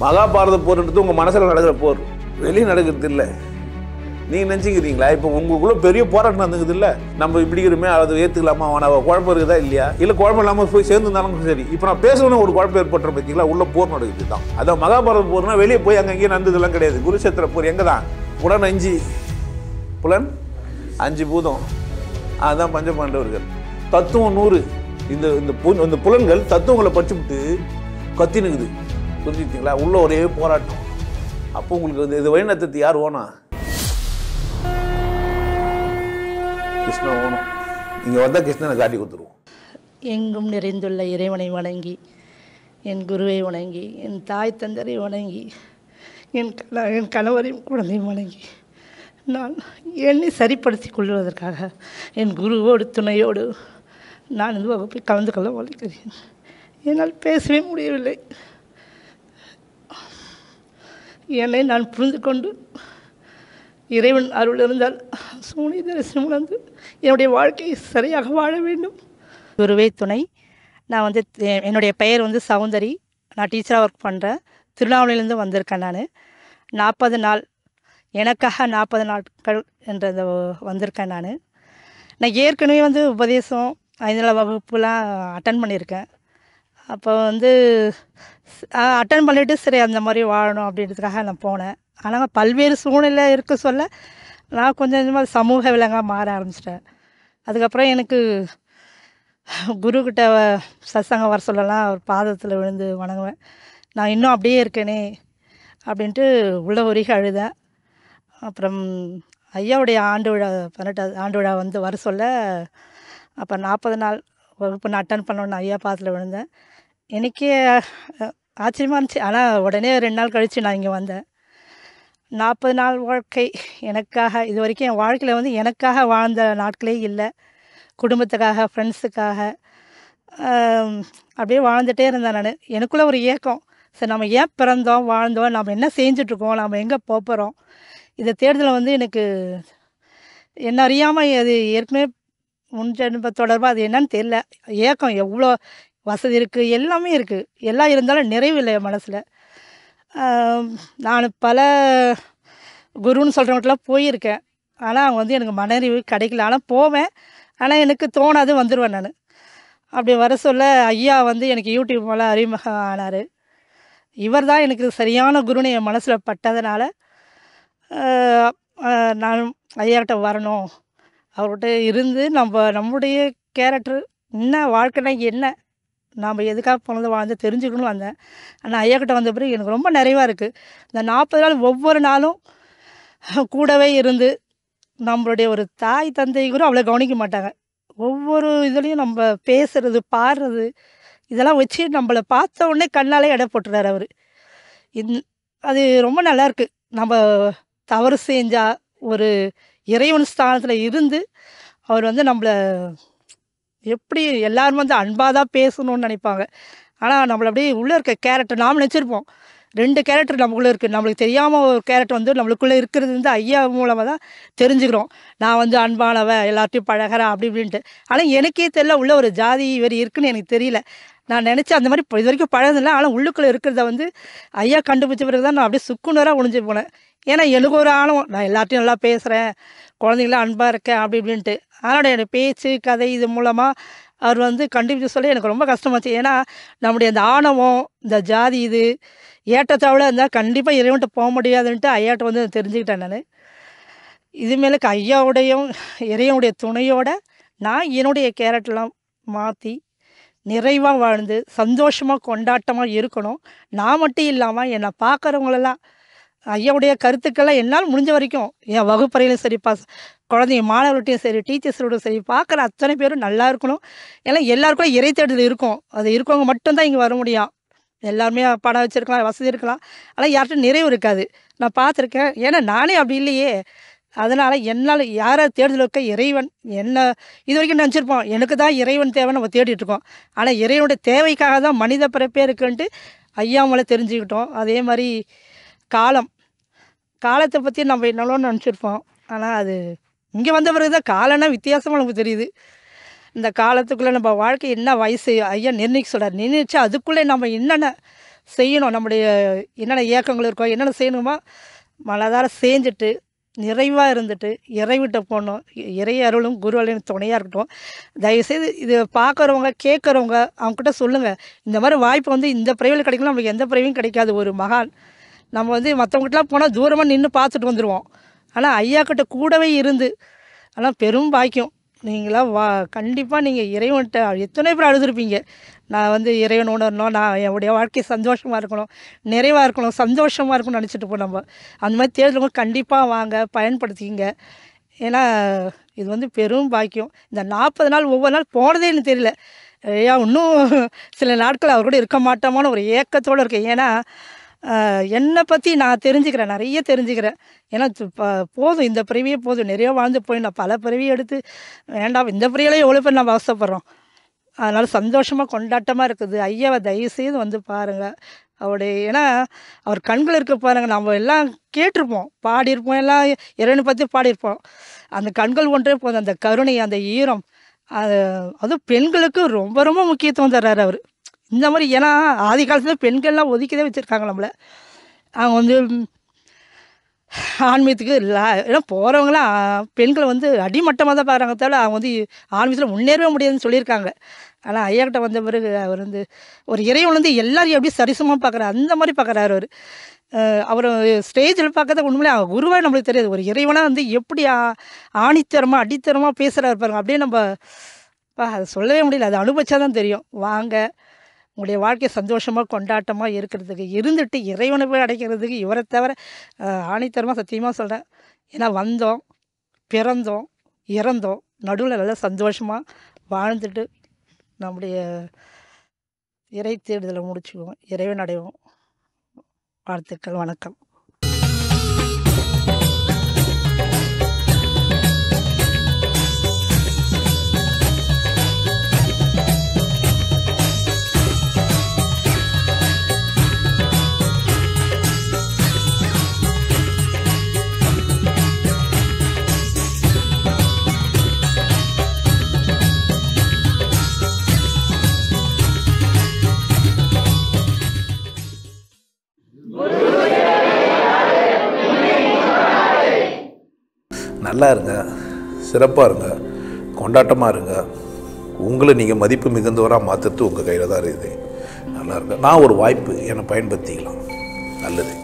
மகாபாரத போர்ன்றது உங்கள் மனசில் நடக்கிற போர், வெளியே நடக்கிறது இல்லை. நீங்கள் நினச்சிக்கிறீங்களா இப்போ உங்களுக்குள்ள பெரிய போராட்டம் நடந்துக்குது இல்லை, நம்ம இப்படிக்கிறோமே அதை ஏற்றுக்கலாமா, அவனை குழப்பம் இருக்குதா இல்லையா, இல்லை குழப்பம் இல்லாமல் போய் சேர்ந்துருந்தாலும் சரி. இப்போ நான் பேசணும் ஒரு குழப்பம் ஏற்பட்டுற பார்த்தீங்களா, உள்ள போர் நடக்குது தான். அதான் மகாபாரத போர்னா வெளியே போய் அங்கே நடந்ததெல்லாம் கிடையாது. குருஷேத்திர போர் எங்கே தான், புலன் 5, புலன் 5 பூதம், அதுதான் பஞ்சபாண்டவர்கள். தத்துவம் 100. இந்த புலன்கள் தத்துவங்களை படிச்சுவிட்டு கத்தினுக்குது, புரிஞ்சுக்கிட்டீங்களா? உள்ள ஒரே போராட்டம். அப்போ உங்களுக்கு இது வழிநடத்துறது யார் ஓனா? கிருஷ்ணன் ஓணும். இங்கே வந்தால் கிருஷ்ணனை காட்டி கொடுத்துருவோம். எங்கும் நிறைந்துள்ள இறைவனை வணங்கி, என் குருவை வணங்கி, என் தாய் தந்தரை வணங்கி, என் கணவரையும் குழந்தையும் வணங்கி, நான் என்னை சரிப்படுத்திக் கொள்வதற்காக என் குருவோடு துணையோடு நான் இந்த வகுப்பில் கலந்து கொள்ள வளர்க்கிறேன். என்னால் பேசவே முடியவில்லை. என்னை நான் புரிந்து கொண்டு இறைவன் அருள் இருந்தால் சூனி தரிசனம் உணர்ந்து என்னுடைய வாழ்க்கையை சரியாக வாழ வேண்டும். குருவே துணை. நான் என்னுடைய பெயர் சௌந்தரி. நான் டீச்சராக ஒர்க் பண்ணுறேன். திருவண்ணாமலையிலேருந்து வந்திருக்கேன். நான் 40 நாள் எனக்காக 40 நாட்கள் என்றதை வந்திருக்கேன். நான் ஏற்கனவே உபதேசம் 5 நாள் வகுப்புலாம் அட்டன் பண்ணியிருக்கேன். அப்போ அட்டன் பண்ணிவிட்டு சரி அந்த மாதிரி வாழணும் அப்படின்றதுக்காக நான் போனேன். ஆனால் பல்வேறு சூழ்நிலை இருக்க சொல்ல நான் கொஞ்சம் கொஞ்சமாக சமூக விலங்காக மாற ஆரம்பிச்சிட்டேன். அதுக்கப்புறம் எனக்கு குருக்கிட்ட சத்சங்கம் வர சொல்லலாம், அவர் பாதத்தில் விழுந்து வணங்குவேன். நான் இன்னும் அப்படியே இருக்கேனே அப்படின்ட்டு உள்ள உருகி அழுதேன். அப்புறம் ஐயாவுடைய ஆண்டு விழா 18வது ஆண்டு விழா வர சொல்ல அப்போ 40 நாள் வகுப்பு நான் அட்டன் பண்ணோன்னு ஐயா பாதத்தில் விழுந்தேன். எனக்கே ஆச்சரியமாக இருந்துச்சு. ஆனால் உடனே 2 நாள் கழித்து நான் இங்கே வந்தேன். 40 நாள் வாழ்க்கை எனக்காக, இது வரைக்கும் என் வாழ்க்கையில் எனக்காக வாழ்ந்த நாட்களே இல்லை. குடும்பத்துக்காக, ஃப்ரெண்ட்ஸுக்காக அப்படியே வாழ்ந்துகிட்டே இருந்தேன் நான். எனக்குள்ளே ஒரு ஏக்கம், சரி நம்ம ஏன் பிறந்தோம், வாழ்ந்தோம், நம்ம என்ன செஞ்சிட்ருக்கோம், நம்ம எங்கே போகிறோம், இந்த தேடுதலை எனக்கு என்ன அறியாமல் அது ஏற்கனவே முன்ஜென்ம தொடர்பாக அது என்னன்னு தெரியல. ஏக்கம், எவ்வளோ வசதி இருக்குது, எல்லாமே இருக்குது, எல்லாம் இருந்தாலும் நிறைவு இல்லை என் மனசில். நான் பல குருன்னு சொல்கிறவங்கட்டெலாம் போயிருக்கேன். ஆனால் அவங்க எனக்கு மனறிவு கிடைக்கல. ஆனால் போவேன், ஆனால் எனக்கு தோணாது, வந்துடுவேன் நான். அப்படி வர சொல்ல ஐயா எனக்கு யூடியூப் மேலே அறிமுகம் ஆனார். இவர் தான் எனக்கு சரியான குருன்னு என் மனசில் பட்டதுனால நான் ஐயாக்கிட்ட வரணும், அவர்கிட்ட இருந்து நம்முடைய கேரக்டர் என்ன, வாழ்க்கைனா என்ன, நாம் எதுக்காக போனது வாழ்ந்து தெரிஞ்சுக்கணும் வந்தேன். ஆனால் ஐயாக்கிட்ட வந்த பிறகு எனக்கு ரொம்ப நிறைவாக இருக்குது. இந்த 40 நாள் ஒவ்வொரு நாளும் கூடவே இருந்து, நம்மளுடைய ஒரு தாய் தந்தை கூட அவ்வளோ கவனிக்க மாட்டாங்க. ஒவ்வொரு இதுலேயும் நம்ம பேசுகிறது, பாடுறது, இதெல்லாம் வச்சு நம்மளை பார்த்த உடனே கண்ணாலே எடை போட்டுறாரு அவர். அது ரொம்ப நல்லாயிருக்கு. நம்ம தவறு செஞ்சால் ஒரு இறைவன் ஸ்தானத்தில் இருந்து அவர் நம்மளை எப்படி எல்லாரும் அன்பாக தான் பேசணும்னு நினைப்பாங்க. ஆனால் நம்மளை அப்படியே உள்ளே இருக்க கேரக்டர் நாம் நினச்சிருப்போம். 2 கேரக்டர் நமக்குள்ளே இருக்குது. நம்மளுக்கு தெரியாமல் ஒரு கேரக்டர் நம்மளுக்குள்ளே இருக்கிறது ஐயா மூலமாக தான் தெரிஞ்சுக்கிறோம். நான் அன்பானவன், எல்லார்ட்டையும் பழகிறேன் அப்படி இப்படின்ட்டு. ஆனால் எனக்கே தெரியல உள்ள ஒரு ஜாதி வெறி இருக்குன்னு எனக்கு தெரியல. நான் நினச்சேன் அந்த மாதிரி இது வரைக்கும் பழகதில்லை. ஆனால் உள்ளுக்குள்ளே இருக்கிறத ஐயா கண்டுபிடிச்ச பிறகு தான் நான் அப்படியே சுக்குநூறாக ஒழிஞ்சு போனேன். ஏன்னா எனக்கு ஒரு ஆணவம், நான் எல்லார்ட்டையும் நல்லா பேசுகிறேன், குழந்தைங்களாம் அன்பாக இருக்கேன் அப்படி இப்படின்ட்டு. அதனால் என்னோடய பேச்சு கதை இது மூலமாக அவர் கண்டுபிடிச்ச சொல்ல எனக்கு ரொம்ப கஷ்டமாச்சு. ஏன்னா நம்முடைய அந்த ஆணவம், இந்த ஜாதி இது ஏற்றத்தாவில் இருந்தால் கண்டிப்பாக இறைவன்ட்டு போக முடியாதுன்ட்டு ஐயாட்ட தெரிஞ்சுக்கிட்டேன் நான். இதுமேலுக்கு ஐயாவுடையும் இறைவனுடைய துணையோட நான் என்னுடைய கேரக்டர்லாம் மாற்றி நிறைவாக வாழ்ந்து சந்தோஷமாக கொண்டாட்டமாக இருக்கணும். நான் மட்டும் இல்லாமல் என்னை பார்க்குறவங்களெல்லாம் ஐயாவுடைய கருத்துக்கள்லாம் என்னால் முடிஞ்ச வரைக்கும் என் வகுப்பறையிலும் சரி, குழந்தைங்க மாணவர்கள்ட்டையும் சரி, டீச்சர்ஸோடும் சரி, பார்க்குற அத்தனை பேரும் நல்லா இருக்கணும். ஏன்னா எல்லாருக்கும் இறை தேடுதல் இருக்கும். அது இருக்கவங்க மட்டும்தான் இங்கே வர முடியும். எல்லாருமே பணம் வச்சுருக்கலாம், வசதி இருக்கலாம், ஆனால் யார்கிட்டும் நிறைவு இருக்காது. நான் பார்த்துருக்கேன். ஏன்னா நானே அப்படி இல்லையே. அதனால் என்னால் யாரை தேடுதல் இருக்க இறைவன் என்ன இது வரைக்கும் நினச்சிருப்போம், எனக்கு தான் இறைவன் தேவை நம்ம தேடிட்டுருக்கோம். ஆனால் இறைவனுடைய தேவைக்காக தான் மனித பிறப்பே இருக்குன்ட்டு ஐயா மேலே தெரிஞ்சுக்கிட்டோம். அதே மாதிரி காலத்தை பற்றி நம்ம என்னெல்லாம் நினச்சிருப்போம். ஆனால் அது இங்கே வந்த பிறகு தான் காலம்னா வித்தியாசமாக நமக்கு தெரியுது. இந்த காலத்துக்குள்ளே நம்ம வாழ்க்கை என்ன வயசு ஐயா நிர்ணயிக்க சொல்கிறார். நிர்ணயிச்சா அதுக்குள்ளே நம்ம என்னென்ன செய்யணும். நம்முடைய என்னென்ன இயக்கங்கள் இருக்கோ என்னென்ன செய்யணுமோ மனதார செஞ்சுட்டு நிறைவாக இருந்துட்டு இறைவிட்ட போகணும். இறை அருளும் குரு அருளும் துணையாக இருக்கட்டும். தயவுசெய்து இது பார்க்குறவங்க கேட்குறவங்க அவங்ககிட்ட சொல்லுங்கள், இந்த மாதிரி வாய்ப்பு வந்து இந்த பிறவியில் கிடைக்கலாம், நம்மளுக்கு எந்த பிறவியும் கிடைக்காது. ஒரு மகான் நம்ம வந்து மற்றவங்ககிட்டலாம் போனால் தூரமாக நின்று பார்த்துட்டு வந்துடுவோம். ஆனால் ஐயா கிட்ட கூடவே இருந்து ஆனால் பெரும் பாக்கியம். நீங்களாம் கண்டிப்பாக நீங்கள் இறைவன்கிட்ட எத்தனை பேர் அழுதுருப்பீங்க. நான் வந்து இறைவன் உணரணும், நான் என்னுடைய வாழ்க்கை சந்தோஷமாக இருக்கணும், நிறைவாக இருக்கணும், சந்தோஷமாக இருக்கணும்னு நினச்சிட்டு போய் நம்ம அந்த மாதிரி தேர்தலுங்க கண்டிப்பாக வாங்க, பயன்படுத்திக்கிங்க. ஏன்னா இது வந்து பெரும் பாக்கியம். இந்த 40 நாள் ஒவ்வொரு நாள் போனதே எனக்கு தெரியல. ஐயா இன்னும் சில நாட்கள் அவர் கூட இருக்க மாட்டோமான்னு ஒரு ஏக்கத்தோடு இருக்கேன். ஏன்னா என்னை பற்றி நான் தெரிஞ்சுக்கிறேன், நிறைய தெரிஞ்சுக்கிறேன். ஏன்னா போதும், இந்த பிறவியே போதும், நிறைய வாழ்ந்து போய் நான் பல பிறவியை எடுத்து வேண்டாம், இந்த பிறவியிலே எவ்வளோ பேர் நம்ம அவசப்படுறோம். அதனால் சந்தோஷமாக கொண்டாட்டமாக இருக்குது. ஐயாவை தயவுசெய்து வந்து பாருங்கள். ஏன்னா அவர் கண்கள் இருக்க பாருங்கள். நம்ம எல்லாம் கேட்டிருப்போம், பாடியிருப்போம், எல்லாம் இறைவனை பற்றி பாடியிருப்போம். அந்த கண்கள் ஒன்றே போதும், அந்த கருணை, அந்த ஈரம், அதுவும் பெண்களுக்கு ரொம்ப ரொம்ப முக்கியத்துவம் தர்றாரு அவர். இந்த மாதிரி ஏன்னா ஆதி காலத்தில் பெண்கள்லாம் ஒதுக்கிதான் வச்சுருக்காங்க நம்மளை. அவங்க வந்து ஆன்மீகத்துக்கு ஏன்னா போகிறவங்களாம் பெண்களை வந்து அடிமட்டமாக தான் பார்க்குறாங்க தவிர அவங்க வந்து ஆன்மீகத்தில் முன்னேறவே முடியாதுன்னு சொல்லியிருக்காங்க. ஆனால் ஐயாக்கிட்ட வந்த பிறகு அவர் வந்து ஒரு இறைவன் வந்து எல்லாரையும் எப்படி சரிசமாக பார்க்குறாரு, அந்த மாதிரி பார்க்குறாரு அவர். அவர் ஸ்டேஜில் பார்க்கறத உண்மையிலே குருவாக நம்மளுக்கு தெரியாது. ஒரு இறைவனாக வந்து எப்படி ஆணித்தரமாக அடித்தரமாக பேசுகிறாரு பாருங்க. அப்படியே நம்ம அதை சொல்லவே முடியல, அதை அனுபவிச்சா தான் தெரியும். வாங்க, உங்களுடைய வாழ்க்கை சந்தோஷமாக கொண்டாட்டமாக இருக்கிறதுக்கு இருந்துட்டு இறைவனை போய் அடைக்கிறதுக்கு இவரை தவிர ஆணித்தரமாக சத்தியமாக சொல்கிறேன். ஏன்னா வந்தோம், பிறந்தோம், இறந்தோம், நடுவில் நல்லா சந்தோஷமாக வாழ்ந்துட்டு நம்முடைய இறை தேடுதலை முடிச்சுக்குவோம், இறைவன் அடைவோம். வாழ்த்துக்கள், வணக்கம். நல்லா இருங்க, சிறப்பாக இருங்க, கொண்டாட்டமாக இருங்க. உங்களை நீங்கள் மதிப்பு மிகுந்தவராக மாற்றுறது உங்கள் கையில் தான் இருக்குது. நல்லா இருங்க. நான் ஒரு வாய்ப்பு என்னை பயன்படுத்திக்கலாம். நல்லது.